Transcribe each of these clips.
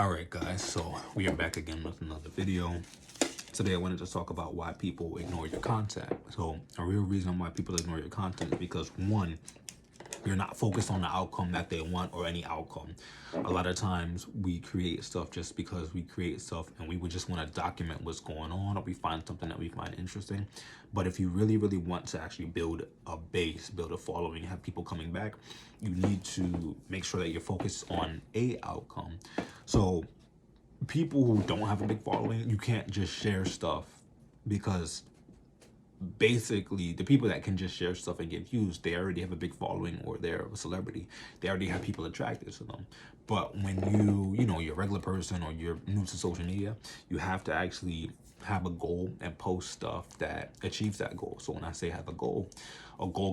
Alright guys, so we are back again with another video. Today I wanted to talk about why people ignore your content. So a real reason why people ignore your content is because one, you're not focused on the outcome that they want or any outcome. A lot of times we create stuff just because we create stuff and we would just want to document what's going on, or we find something that we find interesting. But if you really, really want to actually build a base, build a following, have people coming back, you need to make sure that you're focused on a outcome. So people who don't have a big following, you can't just share stuff because basically the people that can just share stuff and get views, they already have a big following or they're a celebrity. They already have people attracted to them. But when you're a regular person or you're new to social media, you have to actually have a goal and post stuff that achieves that goal. So when I say have a goal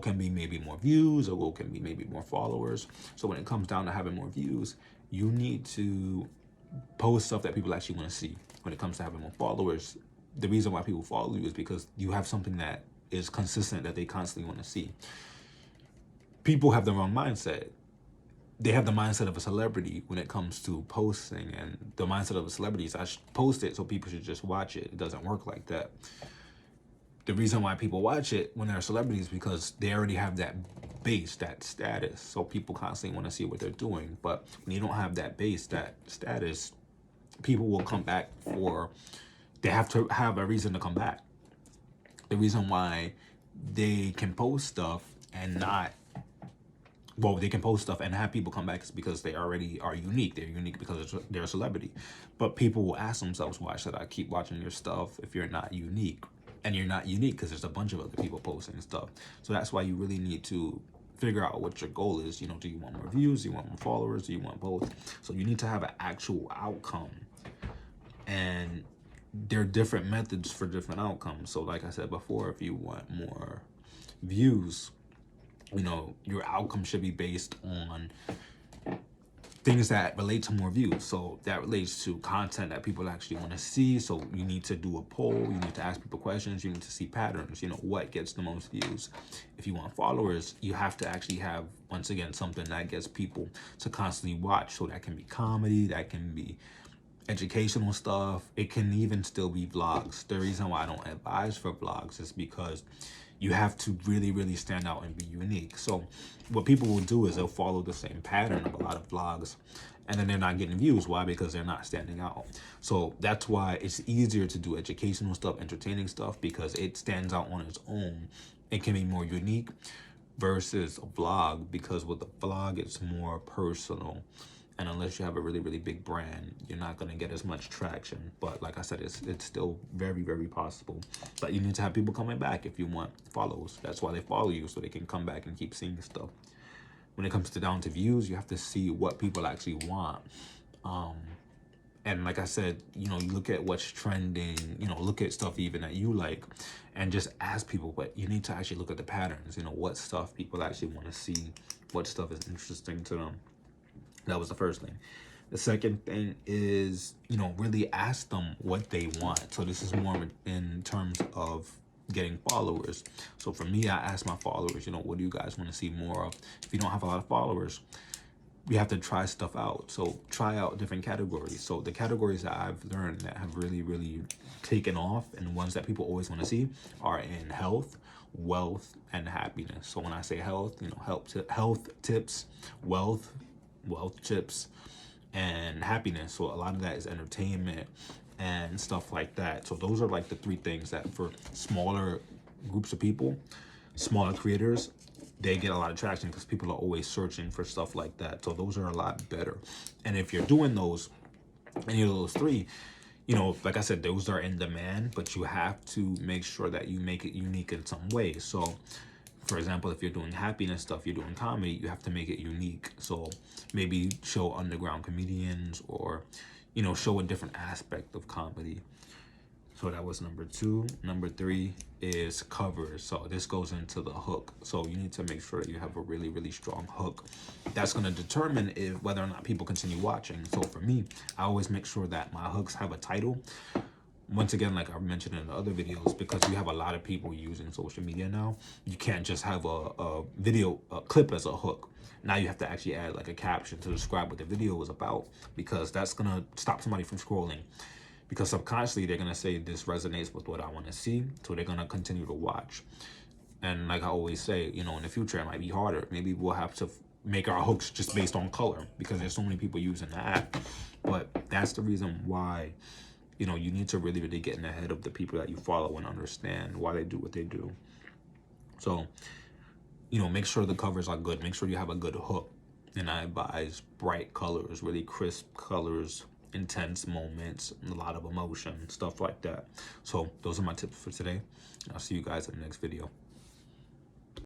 can be maybe more views, a goal can be maybe more followers. So when it comes down to having more views, you need to post stuff that people actually want to see. When it comes to having more followers, the reason why people follow you is because you have something that is consistent that they constantly want to see. People have the wrong mindset. They have the mindset of a celebrity when it comes to posting, and the mindset of a celebrity is I should post it so people should just watch it. It doesn't work like that. The reason why people watch it when they're celebrities is because they already have that base, that status. So people constantly want to see what they're doing. But when you don't have that base, that status, people will come back they have to have a reason to come back. The reason why they can post stuff and they can post stuff and have people come back is because they already are unique. They're unique because they're a celebrity. But people will ask themselves, why should I keep watching your stuff if you're not unique? And you're not unique because there's a bunch of other people posting stuff. So that's why you really need to figure out what your goal is. Do you want more views? Do you want more followers? Do you want both? So you need to have an actual outcome. And there are different methods for different outcomes. So like I said before, if you want more views, your outcome should be based on things that relate to more views. So that relates to content that people actually want to see. So you need to do a poll, you need to ask people questions, you need to see patterns, what gets the most views. If you want followers, you have to actually have, once again, something that gets people to constantly watch. So that can be comedy, that can be educational stuff. It can even still be vlogs. The reason why I don't advise for vlogs is because you have to really, really stand out and be unique. So what people will do is they'll follow the same pattern of a lot of vlogs, and then they're not getting views. Why? Because they're not standing out. So that's why it's easier to do educational stuff, entertaining stuff, because it stands out on its own. It can be more unique versus a vlog, because with a vlog, it's more personal. And unless you have a really, really big brand, you're not going to get as much traction. But like I said, it's still very, very possible. But you need to have people coming back if you want follows. That's why they follow you, so they can come back and keep seeing stuff. When it comes down to views, you have to see what people actually want. And like I said, you look at what's trending, look at stuff even that you like, and just ask people. But you need to actually look at the patterns, what stuff people actually want to see, what stuff is interesting to them. That was the first thing. The second thing is, really ask them what they want. So this is more in terms of getting followers. So for me, I ask my followers, what do you guys want to see more of? If you don't have a lot of followers, you have to try stuff out. So try out different categories. So the categories that I've learned that have really, really taken off, and ones that people always want to see, are in health, wealth, and happiness. So when I say health, health tips, wealth tips, and happiness. So a lot of that is entertainment and stuff like that. So those are like the three things that for smaller groups of people, smaller creators, they get a lot of traction because people are always searching for stuff like that. So those are a lot better. And if you're doing any of those three, like I said, those are in demand, but you have to make sure that you make it unique in some way. So for example, if you're doing happiness stuff, you're doing comedy, you have to make it unique. So maybe show underground comedians, or, show a different aspect of comedy. So that was number 2. Number 3 is covers. So this goes into the hook. So you need to make sure that you have a really, really strong hook. That's going to determine whether or not people continue watching. So for me, I always make sure that my hooks have a title. once again, like I mentioned in the other videos, because you have a lot of people using social media now, you can't just have a video, a clip as a hook. Now you have to actually add like a caption to describe what the video is about, because that's gonna stop somebody from scrolling. Because subconsciously they're gonna say this resonates with what I want to see, so they're gonna continue to watch. And like I always say, you know, in the future it might be harder. Maybe we'll have to make our hooks just based on color, because there's so many people using the app. But that's the reason why, you know, you need to really, really get in the head of the people that you follow and understand why they do what they do. So, you know, make sure the covers are good. Make sure you have a good hook. And I advise bright colors, really crisp colors, intense moments, a lot of emotion, stuff like that. So those are my tips for today. I'll see you guys in the next video.